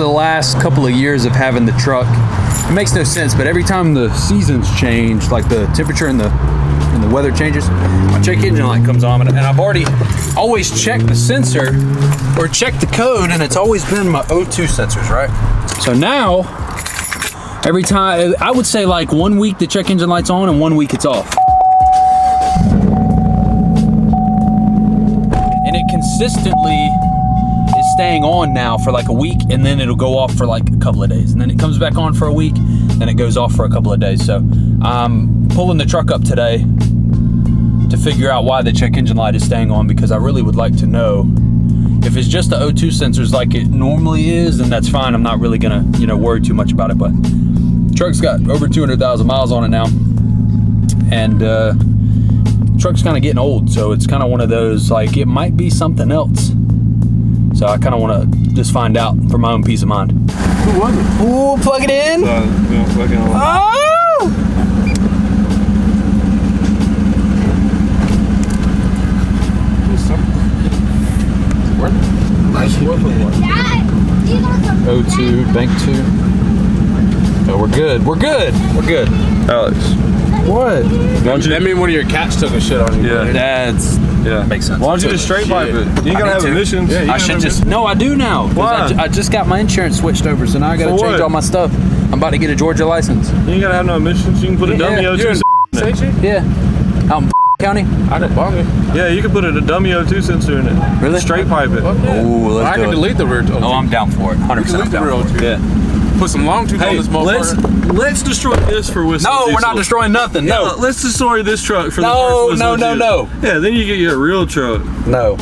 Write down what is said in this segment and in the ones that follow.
the last couple of years of having the truck, it makes no sense, but every time the seasons change, like the temperature and the weather changes, my check engine light comes on, and I've always checked the sensor or checked the code, and it's always been my O2 sensors, right? So now, every time, I would say like 1 week the check engine light's on and 1 week it's off. And it consistently is staying on now for like a week, and then it'll go off for like a couple of days. And then it comes back on for a week, then it goes off for a couple of days. So I'm pulling the truck up today to figure out why the check engine light is staying on, because I really would like to know. If it's just the O2 sensors like it normally is, then that's fine. I'm not really gonna, worry too much about it. But the truck's got over 200,000 miles on it now, and the truck's kind of getting old, so it's kind of one of those, like, it might be something else. So I kind of want to just find out for my own peace of mind. Who was it? Ooh, plug it in. Plug it in. Oh! Nice work. O2, bank 2. Oh, we're good. We're good. We're good. Alex. What? That mean one of your cats took a shit on you. Yeah. That makes sense. Why don't you just straight pipe it? You gotta have emissions. Yeah, I should just. No, I do now. Why? I just got my insurance switched over, so now I gotta change all my stuff. I'm about to get a Georgia license. You ain't gotta have no emissions. You can put a dummy O2 sensor in it. Yeah. Out in County? I don't bother. Yeah, you can put a dummy O2 sensor in it. Really? Straight pipe it. Oh, let's I can delete the rear O2. Oh, I'm down for it. 100%. Delete the rear O2. Yeah. Put some long tooth on this motherfucker. Let's destroy this for Whistler. No, we're not destroying nothing. No. Yeah, let's destroy this truck for the No, first no. Yeah, then you get your real truck. No.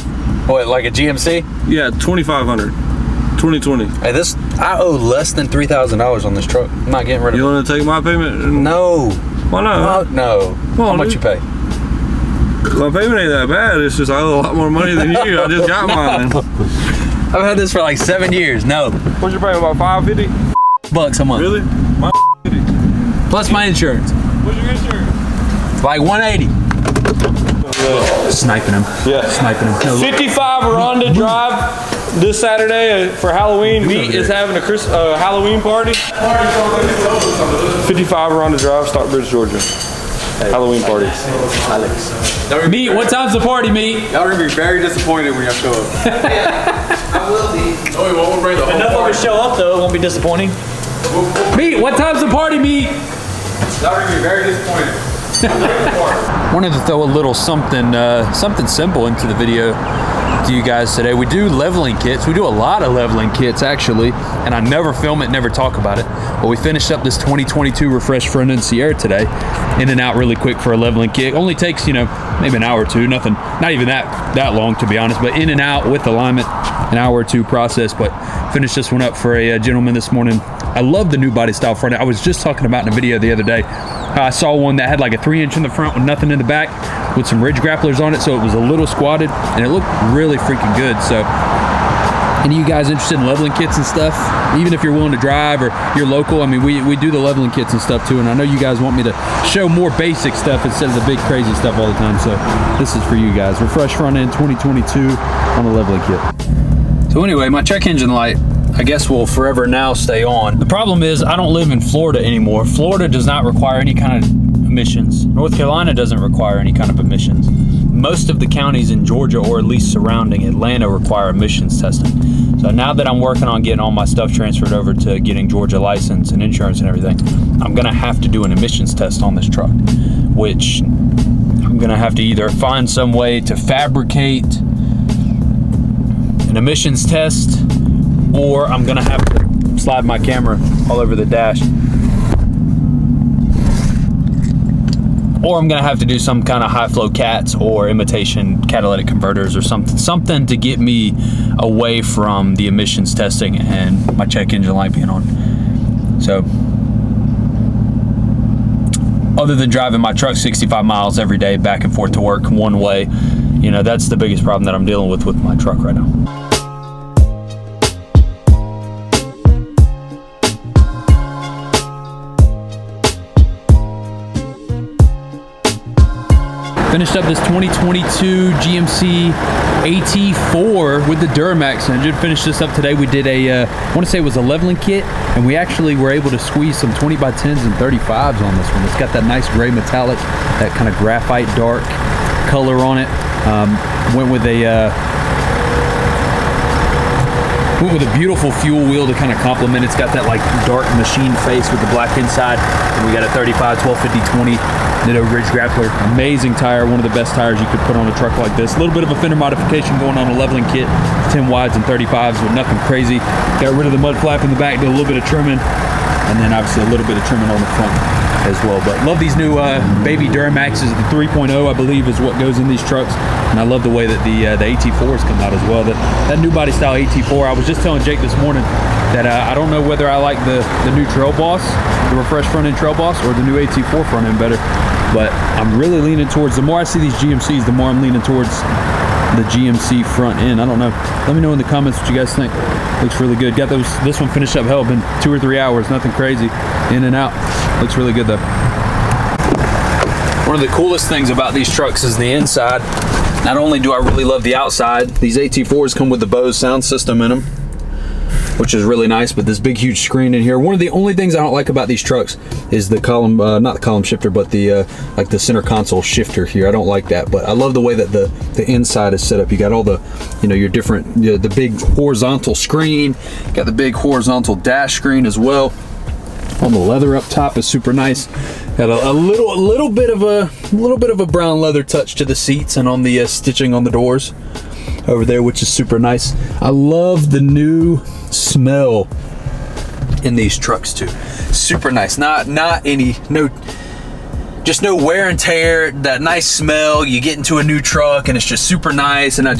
What, like a GMC? Yeah, 2,500. 2020. Hey, I owe less than $3,000 on this truck. I'm not getting rid of it. You want to take my payment? No. Why not? No. How much you pay? My payment ain't that bad. It's just I owe a lot more money than you. I just got mine. I've had this for like 7 years. No. What's your payment? About $550? $5 a month. Really? My Plus my insurance. What's your insurance? Like 180. Sniping him. Yeah. Sniping him. No. 55 Rhonda Drive this Saturday for Halloween. Meat is having a Halloween party. 55 Rhonda Drive, Stockbridge, Georgia. Halloween party. Alex. Meat, what time's the party, Meat? Y'all are gonna be very disappointed when y'all show up. I will be. Oh, we won't bring the whole Enough of party. us show up though, it won't be disappointing. Meat, what time's the party, Meat? Y'all are gonna be very disappointed. Wanted to throw a little something simple into the video to you guys today. We do leveling kits. We do a lot of leveling kits actually, and I never film it, never talk about it. But we finished up this 2022 refresh front end Sierra today, in and out really quick for a leveling kit. Only takes, maybe an hour or two, nothing, not even that long to be honest, but in and out with alignment, an hour or two process. But finished this one up for a gentleman this morning. I love the new body style front end. I was just talking about in a video the other day. I saw one that had like a 3-inch in the front with nothing in the back with some ridge grapplers on it, so it was a little squatted and it looked really freaking good. So any of you guys interested in leveling kits and stuff, even if you're willing to drive or you're local, I mean, we do the leveling kits and stuff too, and I know you guys want me to show more basic stuff instead of the big crazy stuff all the time, so this is for you guys. Refresh front end 2022 on the leveling kit. So anyway, my check engine light, I guess, will forever now stay on. The problem is I don't live in Florida anymore. Florida does not require any kind of emissions. North Carolina doesn't require any kind of emissions. Most of the counties in Georgia, or at least surrounding Atlanta, require emissions testing. So now that I'm working on getting all my stuff transferred over to getting Georgia license and insurance and everything, I'm gonna have to do an emissions test on this truck, which I'm gonna have to either find some way to fabricate an emissions test, or I'm gonna have to slide my camera all over the dash, or I'm gonna have to do some kind of high flow cats or imitation catalytic converters or something to get me away from the emissions testing and my check engine light being on. So other than driving my truck 65 miles every day back and forth to work one way, that's the biggest problem that I'm dealing with my truck right now. Finished up this 2022 GMC AT4 with the Duramax engine. Finished this up today. We did a, I want to say it was a leveling kit, and we actually were able to squeeze some 20x10s and 35s on this one. It's got that nice gray metallic, that kind of graphite dark color on it. Went with a beautiful fuel wheel to kind of complement. It's got that like dark machine face with the black inside. And we got a 35, 12, 50, 20 Nitto Ridge Grappler. Amazing tire, one of the best tires you could put on a truck like this. A little bit of a fender modification going on a leveling kit, 10 wides and 35s, but nothing crazy. Got rid of the mud flap in the back, did a little bit of trimming, and then obviously a little bit of trimming on the front as well. But love these new baby Duramaxes. The 3.0, I believe, is what goes in these trucks. And I love the way that the AT4s come out as well. That new body style AT4, I was just telling Jake this morning that I don't know whether I like the new Trail Boss, the refreshed front end Trail Boss, or the new AT4 front end better. But I'm really leaning towards, the more I see these GMCs, the more I'm leaning towards the GMC front end. I don't know. Let me know in the comments what you guys think. Looks really good. Got this one finished up. Hell, been 2 or 3 hours, nothing crazy. In and out. Looks really good though. One of the coolest things about these trucks is the inside. Not only do I really love the outside, these AT4s come with the Bose sound system in them, which is really nice, but this big huge screen in here. One of the only things I don't like about these trucks is the column, not the column shifter, but the like the center console shifter here. I don't like that, but I love the way that the inside is set up. You got all the, you know, your different, the big horizontal screen, got the big horizontal dash screen as well. On the leather up top is super nice. Got a little bit of a brown leather touch to the seats and on the stitching on the doors over there, which is super nice. I love the new smell in these trucks too. Super nice. Just no wear and tear. That nice smell. You get into a new truck and it's just super nice. And I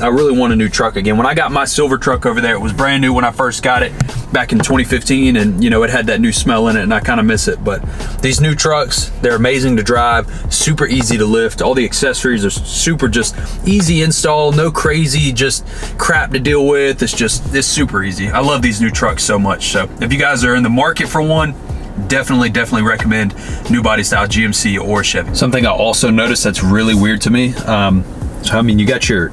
really want a new truck again. When I got my silver truck over there, it was brand new when I first got it back in 2015, and you know, it had that new smell in it, and I kind of miss it. But these new trucks, they're amazing to drive, super easy to lift. All the accessories are super just easy install, no crazy just crap to deal with. It's super easy. I love these new trucks so much. So if you guys are in the market for one, definitely recommend new body style GMC or Chevy. Something I also noticed that's really weird to me. So I mean, you got your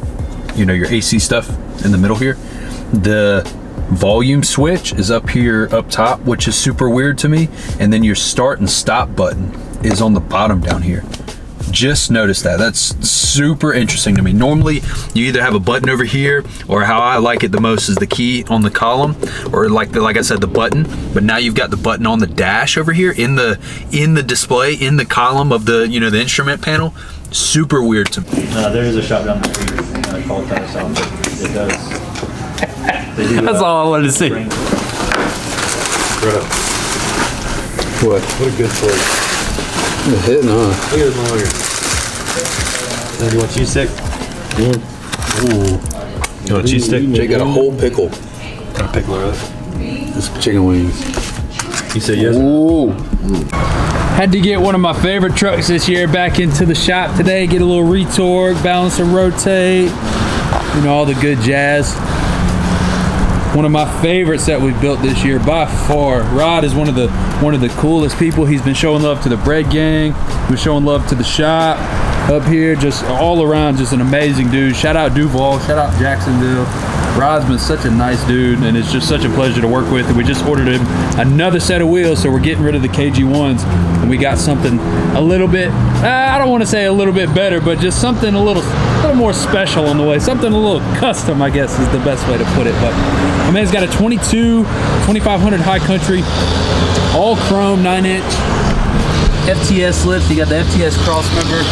AC stuff in the middle here. The volume switch is up here up top, which is super weird to me, and then your start and stop button is on the bottom down here. Just noticed that. That's super interesting to me. Normally you either have a button over here, or how I like it the most is the key on the column, or like I said, the button. But now you've got the button on the dash over here in the display, in the column of the the instrument panel. Super weird to me. There is a shop down the street called Tahoe. It does. That's all I wanted to see. Bro, what a good toy. The hitting, huh? Look at this motherfucker. You want cheese stick? Ooh. You want a cheese stick? Jake got a whole pickle. Got a pickle of it. It's chicken wings. You said yes? Ooh. Had to get one of my favorite trucks this year back into the shop today. Get a little retorque, balance and rotate. You know, all the good jazz. One of my favorites that we've built this year by far. Rod is one of the coolest people. He's been showing love to the bread gang. He's been showing love to the shop up here. Just all around, just an amazing dude. Shout out Duval. Shout out Jacksonville. Rod's been such a nice dude, and it's just such a pleasure to work with. And we just ordered him another set of wheels, so we're getting rid of the KG1s, and we got something a little bit, I don't want to say a little bit better, but just something a little more special on the way. Something a little custom, I guess, is the best way to put it. But my man's got a 2500 High Country, all chrome, 9-inch FTS lift. You got the FTS cross member,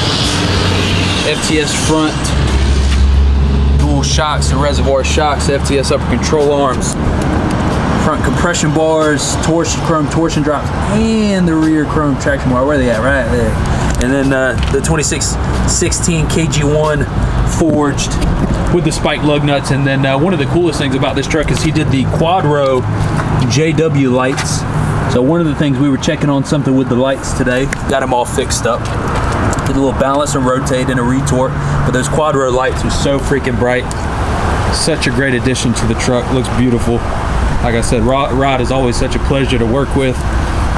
FTS front, dual shocks and reservoir shocks, FTS upper control arms, front compression bars, chrome torsion drops, and the rear chrome traction bar. Where are they at? Right there. And then the 2616 KG1 forged with the spike lug nuts. And then one of the coolest things about this truck is he did the quad row JW lights. So one of the things, we were checking on something with the lights today, got them all fixed up. Did a little balance and rotate and a retort, but those quad row lights are so freaking bright. Such a great addition to the truck. Looks beautiful. Like I said, Rod is always such a pleasure to work with.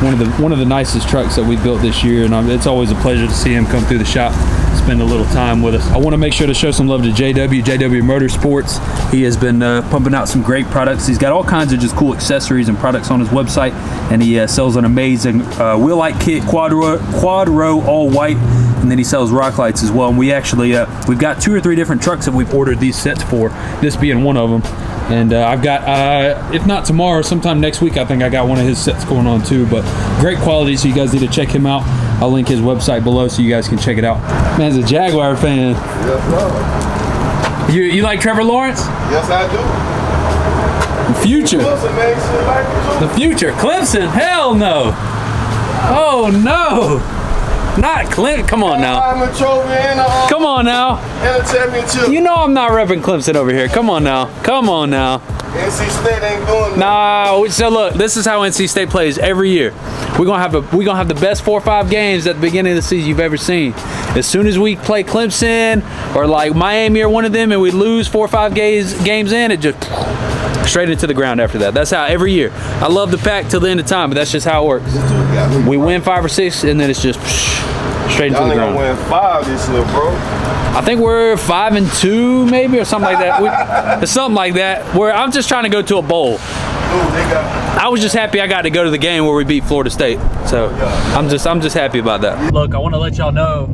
one of the nicest trucks that we built this year, and it's always a pleasure to see him come through the shop, spend a little time with us. I want to make sure to show some love to JW Motorsports. He has been pumping out some great products. He's got all kinds of just cool accessories and products on his website, and he sells an amazing wheel light kit, quad row all white, and then he sells rock lights as well. And we actually we've got 2 or 3 different trucks that we've ordered these sets for, this being one of them. And I've got, if not tomorrow, sometime next week, I think I got one of his sets going on too. But great quality, so you guys need to check him out. I'll link his website below so you guys can check it out. Man's a Jaguar fan. Yes, sir. You like Trevor Lawrence? Yes, I do. The future. Clemson, man, shit like it, too. The future. Clemson? Hell no. Oh no. Not Clemson. Come on now. I'm a trophy and Come on now. a championship. You know I'm not repping Clemson over here. Come on now. Come on now. NC State ain't doing Nah, so look, this is how NC State plays every year. We're gonna have the best 4 or 5 games at the beginning of the season you've ever seen. As soon as we play Clemson or like Miami or one of them and we lose 4 or 5 games in, it just straight into the ground after that. That's how every year. I love the pack till the end of time, but that's just how it works. We win 5 or 6 and then it's just straight into Y'all the ain't gonna ground. win 5 this year, bro. I think we're 5-2 maybe or something like that. It's something like that. Where I'm just trying to go to a bowl. Dude, they got I was just happy I got to go to the game where we beat Florida State. So I'm just happy about that. Look, I want to let y'all know,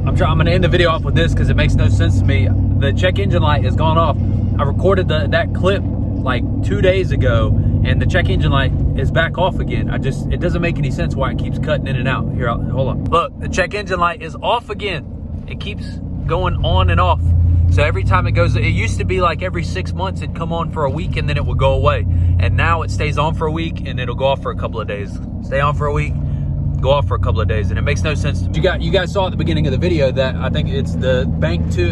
I'm going to end the video off with this because it makes no sense to me. The check engine light has gone off. I recorded that clip like 2 days ago, and the check engine light is back off again. It doesn't make any sense why it keeps cutting in and out. Here, hold on. Look, the check engine light is off again. It keeps going on and off. So every time it goes, it used to be like every 6 months it'd come on for a week and then it would go away. And now it stays on for a week and it'll go off for a couple of days. Stay on for a week, go off for a couple of days, and it makes no sense. You guys saw at the beginning of the video that I think it's the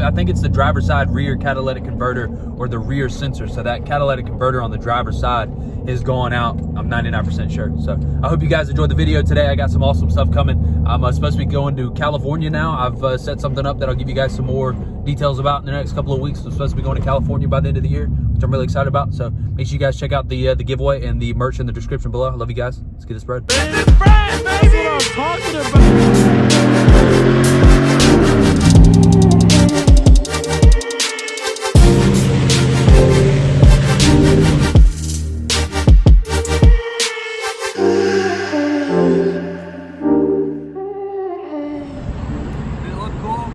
I think it's the driver's side rear catalytic converter or the rear sensor. So that catalytic converter on the driver's side is going out. I'm 99% sure. So I hope you guys enjoyed the video today. I got some awesome stuff coming. I'm supposed to be going to California now. I've set something up that I'll give you guys some more details about in the next couple of weeks. I'm supposed to be going to California by the end of the year, which I'm really excited about. So make sure you guys check out the giveaway and the merch in the description below. I love you guys. Let's get this bread. That's what I'm talking about.